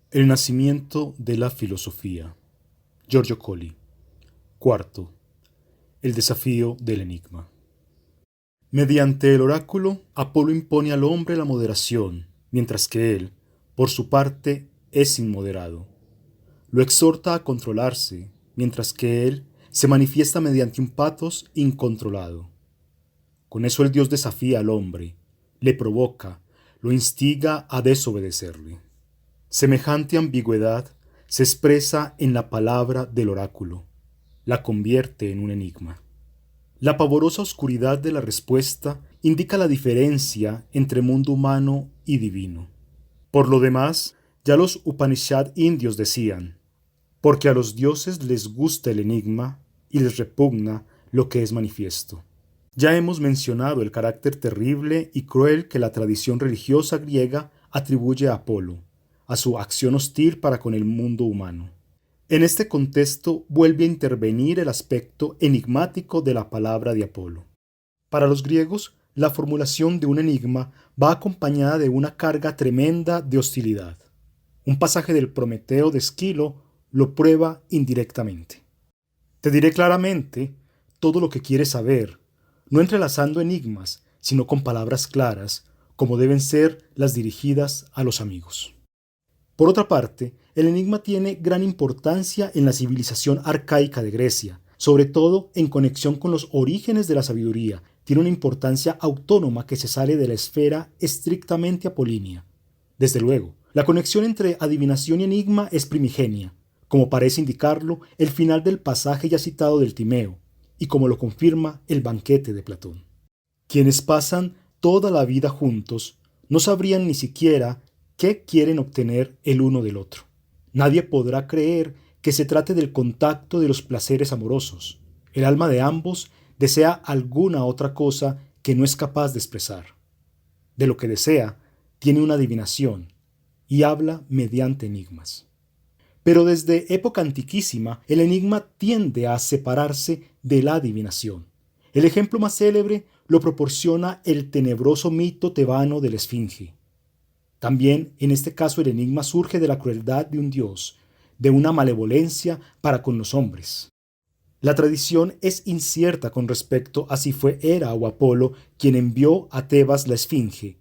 El nacimiento de la filosofía. Giorgio Colli. Cuarto. El desafío del enigma. Mediante el oráculo, Apolo impone al hombre la moderación, mientras que él, por su parte, es inmoderado. Lo exhorta a controlarse, mientras que él se manifiesta mediante un patos incontrolado. Con eso el dios desafía al hombre, le provoca, lo instiga a desobedecerle. Semejante ambigüedad se expresa en la palabra del oráculo, la convierte en un enigma. La pavorosa oscuridad de la respuesta indica la diferencia entre mundo humano y divino. Por lo demás, ya los Upanishad indios decían, porque a los dioses les gusta el enigma y les repugna lo que es manifiesto. Ya hemos mencionado el carácter terrible y cruel que la tradición religiosa griega atribuye a Apolo, a su acción hostil para con el mundo humano. En este contexto vuelve a intervenir el aspecto enigmático de la palabra de Apolo. Para los griegos, la formulación de un enigma va acompañada de una carga tremenda de hostilidad. Un pasaje del Prometeo de Esquilo lo prueba indirectamente. Te diré claramente todo lo que quieres saber, no entrelazando enigmas, sino con palabras claras, como deben ser las dirigidas a los amigos. Por otra parte, el enigma tiene gran importancia en la civilización arcaica de Grecia, sobre todo en conexión con los orígenes de la sabiduría. Tiene una importancia autónoma que se sale de la esfera estrictamente apolínea. Desde luego, la conexión entre adivinación y enigma es primigenia, como parece indicarlo el final del pasaje ya citado del Timeo, y como lo confirma el banquete de Platón. Quienes pasan toda la vida juntos no sabrían ni siquiera qué quieren obtener el uno del otro. Nadie podrá creer que se trate del contacto de los placeres amorosos. El alma de ambos desea alguna otra cosa que no es capaz de expresar. De lo que desea, tiene una adivinación y habla mediante enigmas. Pero desde época antiquísima, el enigma tiende a separarse de la adivinación. El ejemplo más célebre lo proporciona el tenebroso mito tebano de la Esfinge. También, en este caso, el enigma surge de la crueldad de un dios, de una malevolencia para con los hombres. La tradición es incierta con respecto a si fue Hera o Apolo quien envió a Tebas la Esfinge,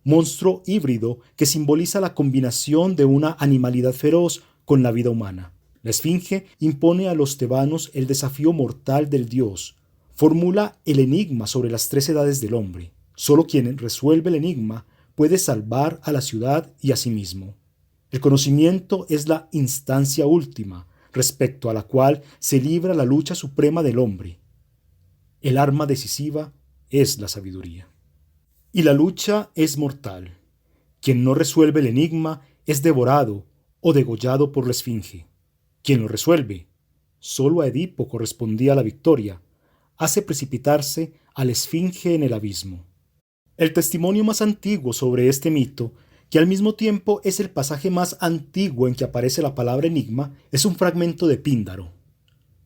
monstruo híbrido que simboliza la combinación de una animalidad feroz con la vida humana. La Esfinge impone a los tebanos el desafío mortal del dios, formula el enigma sobre las tres edades del hombre. Solo quien resuelve el enigma puede salvar a la ciudad y a sí mismo. El conocimiento es la instancia última, respecto a la cual se libra la lucha suprema del hombre. El arma decisiva es la sabiduría. Y la lucha es mortal. Quien no resuelve el enigma es devorado o degollado por la Esfinge. Quien lo resuelve, solo a Edipo correspondía la victoria, hace precipitarse a la Esfinge en el abismo. El testimonio más antiguo sobre este mito, que al mismo tiempo es el pasaje más antiguo en que aparece la palabra enigma, es un fragmento de Píndaro.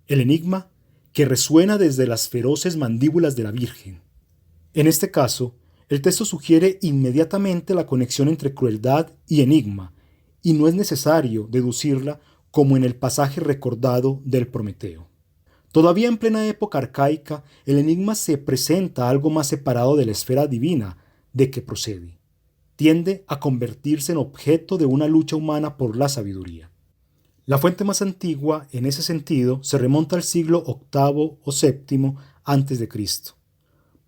El enigma que resuena desde las feroces mandíbulas de la Virgen. En este caso, el texto sugiere inmediatamente la conexión entre crueldad y enigma, y no es necesario deducirla como en el pasaje recordado del Prometeo. Todavía en plena época arcaica, el enigma se presenta algo más separado de la esfera divina de que procede. Tiende a convertirse en objeto de una lucha humana por la sabiduría. La fuente más antigua, en ese sentido, se remonta al siglo VIII o VII antes de Cristo.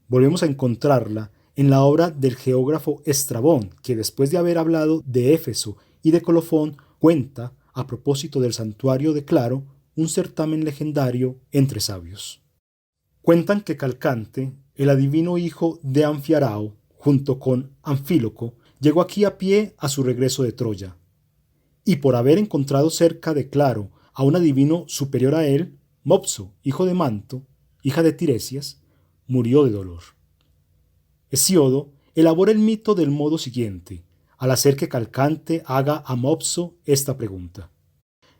Volvemos a encontrarla en la obra del geógrafo Estrabón, que después de haber hablado de Éfeso y de Colofón, cuenta, a propósito del santuario de Claro, un certamen legendario entre sabios. Cuentan que Calcante, el adivino hijo de Anfiarao, junto con Anfíloco, llegó aquí a pie a su regreso de Troya. Y por haber encontrado cerca de Claro a un adivino superior a él, Mopso, hijo de Manto, hija de Tiresias, murió de dolor. Hesíodo elabora el mito del modo siguiente, al hacer que Calcante haga a Mopso esta pregunta.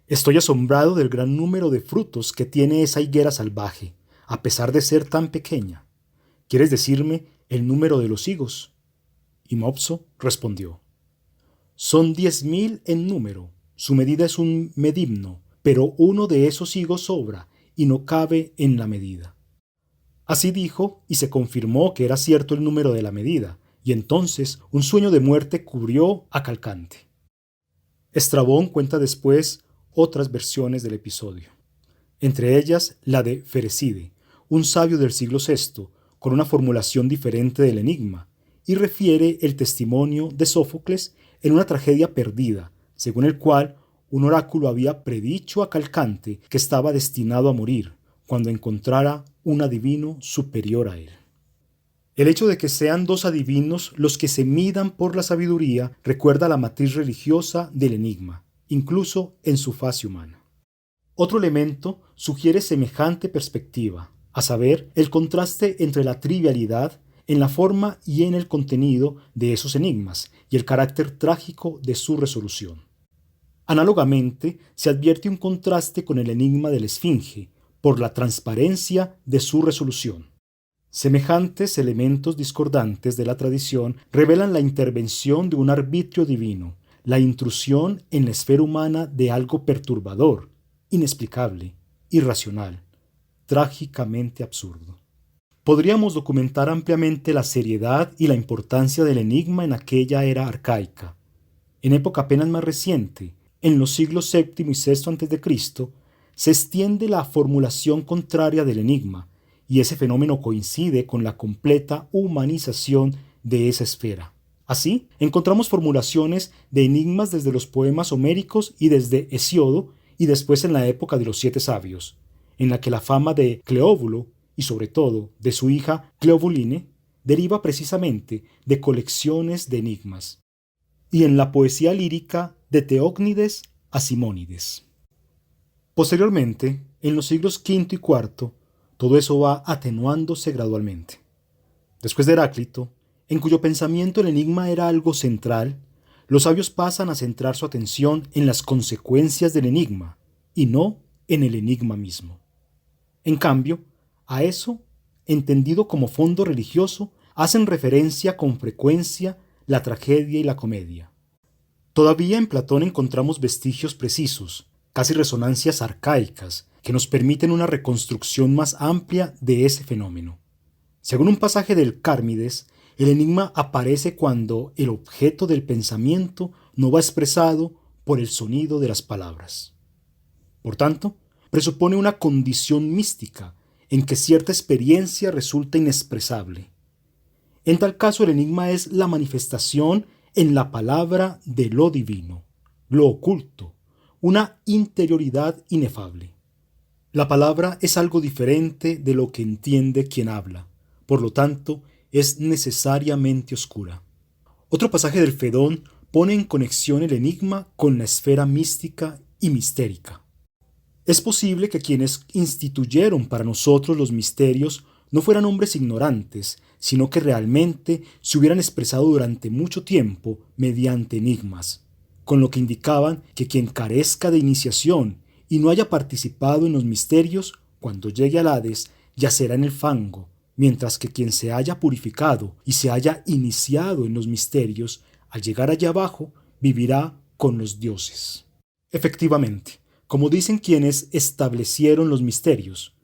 Estoy asombrado del gran número de frutos que tiene esa higuera salvaje, a pesar de ser tan pequeña. ¿Quieres decirme el número de los higos? Y Mopso respondió. Son 10.000 en número. Su medida es un medimno, pero uno de esos higos sobra y no cabe en la medida. Así dijo, y se confirmó que era cierto el número de la medida, y entonces un sueño de muerte cubrió a Calcante. Estrabón cuenta después otras versiones del episodio, entre ellas la de Ferecide, un sabio del siglo VI, con una formulación diferente del enigma, y refiere el testimonio de Sófocles en una tragedia perdida, según el cual un oráculo había predicho a Calcante que estaba destinado a morir cuando encontrara un adivino superior a él. El hecho de que sean dos adivinos los que se midan por la sabiduría recuerda la matriz religiosa del enigma, incluso en su fase humana. Otro elemento sugiere semejante perspectiva, a saber, el contraste entre la trivialidad en la forma y en el contenido de esos enigmas y el carácter trágico de su resolución. Análogamente, se advierte un contraste con el enigma de la Esfinge, por la transparencia de su resolución. Semejantes elementos discordantes de la tradición revelan la intervención de un arbitrio divino, la intrusión en la esfera humana de algo perturbador, inexplicable, irracional, trágicamente absurdo. Podríamos documentar ampliamente la seriedad y la importancia del enigma en aquella era arcaica. En época apenas más reciente, en los siglos VII y VI a.C., se extiende la formulación contraria del enigma, y ese fenómeno coincide con la completa humanización de esa esfera. Así, encontramos formulaciones de enigmas desde los poemas homéricos y desde Hesíodo, y después en la época de los 7 sabios, en la que la fama de Cleóbulo, y sobre todo de su hija Cleobuline, deriva precisamente de colecciones de enigmas, y en la poesía lírica de Teócnides a Simónides. Posteriormente, en los siglos V y IV, todo eso va atenuándose gradualmente. Después de Heráclito, en cuyo pensamiento el enigma era algo central, los sabios pasan a centrar su atención en las consecuencias del enigma y no en el enigma mismo. En cambio, a eso, entendido como fondo religioso, hacen referencia con frecuencia la tragedia y la comedia. Todavía en Platón encontramos vestigios precisos, casi resonancias arcaicas, que nos permiten una reconstrucción más amplia de ese fenómeno. Según un pasaje del Cármides, el enigma aparece cuando el objeto del pensamiento no va expresado por el sonido de las palabras. Por tanto, presupone una condición mística en que cierta experiencia resulta inexpresable. En tal caso, el enigma es la manifestación en la palabra de lo divino, lo oculto, una interioridad inefable. La palabra es algo diferente de lo que entiende quien habla, por lo tanto, es necesariamente oscura. Otro pasaje del Fedón pone en conexión el enigma con la esfera mística y mistérica. Es posible que quienes instituyeron para nosotros los misterios no fueran hombres ignorantes, sino que realmente se hubieran expresado durante mucho tiempo mediante enigmas, con lo que indicaban que quien carezca de iniciación y no haya participado en los misterios, cuando llegue al Hades, yacerá en el fango, mientras que quien se haya purificado y se haya iniciado en los misterios, al llegar allá abajo, vivirá con los dioses. Efectivamente, como dicen quienes establecieron los misterios,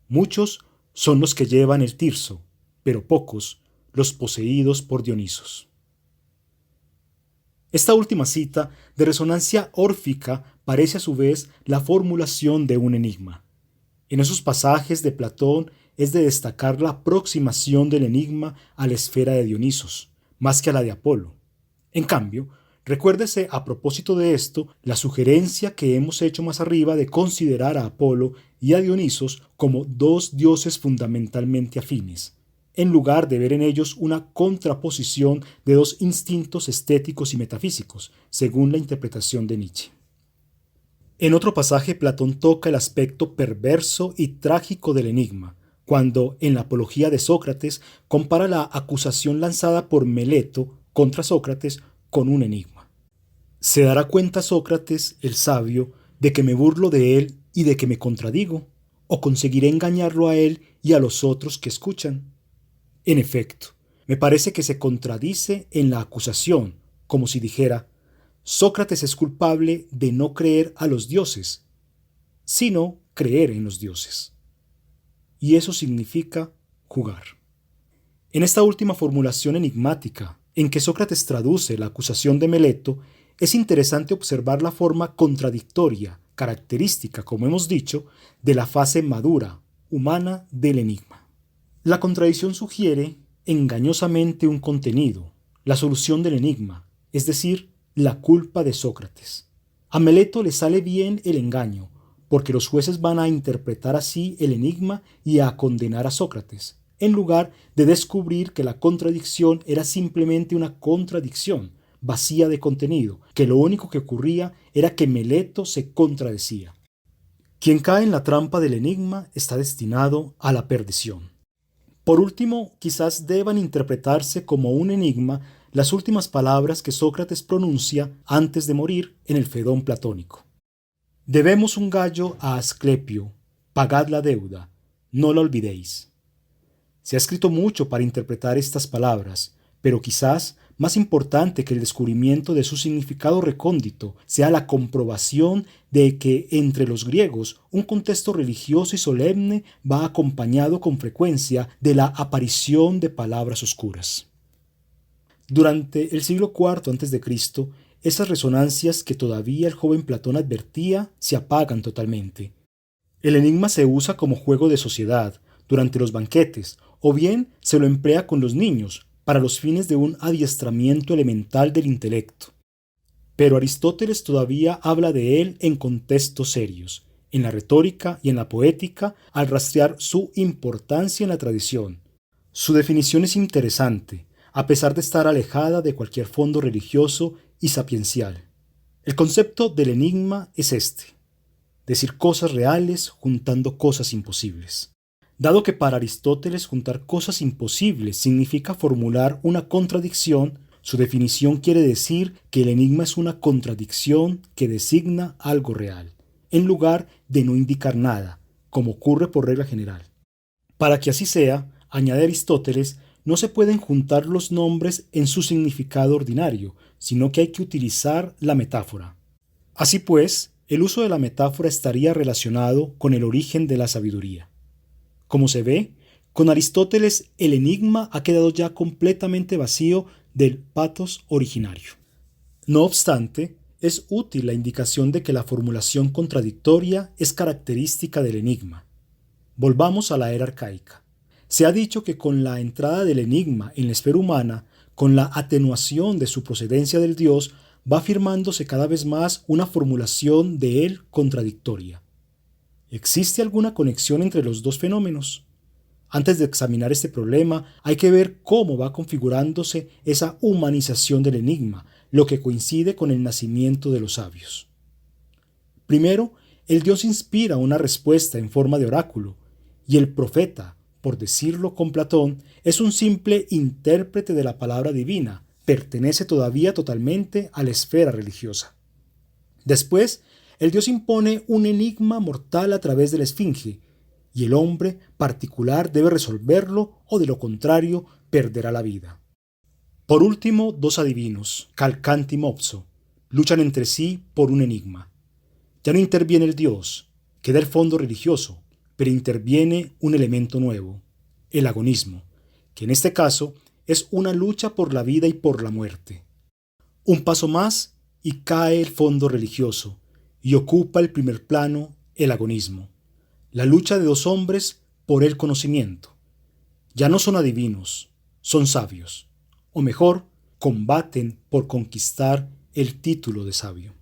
muchos son los que llevan el tirso, pero pocos los poseídos por Dionisos. Esta última cita, de resonancia órfica, parece a su vez la formulación de un enigma. En esos pasajes de Platón es de destacar la aproximación del enigma a la esfera de Dionisos, más que a la de Apolo. En cambio, recuérdese a propósito de esto la sugerencia que hemos hecho más arriba de considerar a Apolo y a Dionisos como dos dioses fundamentalmente afines, en lugar de ver en ellos una contraposición de dos instintos estéticos y metafísicos, según la interpretación de Nietzsche. En otro pasaje, Platón toca el aspecto perverso y trágico del enigma, cuando, en la Apología de Sócrates, compara la acusación lanzada por Meleto contra Sócrates con un enigma. ¿Se dará cuenta Sócrates, el sabio, de que me burlo de él y de que me contradigo? ¿O conseguiré engañarlo a él y a los otros que escuchan? En efecto, me parece que se contradice en la acusación, como si dijera: Sócrates es culpable de no creer a los dioses, sino creer en los dioses. Y eso significa jugar. En esta última formulación enigmática, en que Sócrates traduce la acusación de Meleto, es interesante observar la forma contradictoria, característica, como hemos dicho, de la fase madura, humana del enigma. La contradicción sugiere engañosamente un contenido, la solución del enigma, es decir, la culpa de Sócrates. A Meleto le sale bien el engaño, porque los jueces van a interpretar así el enigma y a condenar a Sócrates, en lugar de descubrir que la contradicción era simplemente una contradicción, vacía de contenido, que lo único que ocurría era que Meleto se contradecía. Quien cae en la trampa del enigma está destinado a la perdición. Por último, quizás deban interpretarse como un enigma las últimas palabras que Sócrates pronuncia antes de morir en el Fedón platónico. Debemos un gallo a Asclepio, pagad la deuda, no la olvidéis. Se ha escrito mucho para interpretar estas palabras, pero quizás más importante que el descubrimiento de su significado recóndito sea la comprobación de que entre los griegos un contexto religioso y solemne va acompañado con frecuencia de la aparición de palabras oscuras. Durante el siglo IV a.C., esas resonancias que todavía el joven Platón advertía se apagan totalmente. El enigma se usa como juego de sociedad, durante los banquetes, o bien se lo emplea con los niños, para los fines de un adiestramiento elemental del intelecto. Pero Aristóteles todavía habla de él en contextos serios, en la retórica y en la poética, al rastrear su importancia en la tradición. Su definición es interesante, a pesar de estar alejada de cualquier fondo religioso y sapiencial. El concepto del enigma es este: decir cosas reales juntando cosas imposibles. Dado que para Aristóteles juntar cosas imposibles significa formular una contradicción, su definición quiere decir que el enigma es una contradicción que designa algo real, en lugar de no indicar nada, como ocurre por regla general. Para que así sea, añade Aristóteles, no se pueden juntar los nombres en su significado ordinario, sino que hay que utilizar la metáfora. Así pues, el uso de la metáfora estaría relacionado con el origen de la sabiduría. Como se ve, con Aristóteles el enigma ha quedado ya completamente vacío del pathos originario. No obstante, es útil la indicación de que la formulación contradictoria es característica del enigma. Volvamos a la era arcaica. Se ha dicho que con la entrada del enigma en la esfera humana, con la atenuación de su procedencia del Dios, va afirmándose cada vez más una formulación de él contradictoria. ¿Existe alguna conexión entre los dos fenómenos? Antes de examinar este problema, hay que ver cómo va configurándose esa humanización del enigma, lo que coincide con el nacimiento de los sabios. Primero, el Dios inspira una respuesta en forma de oráculo, y el profeta, por decirlo con Platón, es un simple intérprete de la palabra divina, pertenece todavía totalmente a la esfera religiosa. Después, el Dios impone un enigma mortal a través de la esfinge, y el hombre particular debe resolverlo o de lo contrario perderá la vida. Por último, dos adivinos, Calcante y Mopso, luchan entre sí por un enigma. Ya no interviene el Dios, queda el fondo religioso, pero interviene un elemento nuevo, el agonismo, que en este caso es una lucha por la vida y por la muerte. Un paso más y cae el fondo religioso, y ocupa el primer plano el agonismo, la lucha de dos hombres por el conocimiento. Ya no son adivinos, son sabios, o mejor, combaten por conquistar el título de sabio.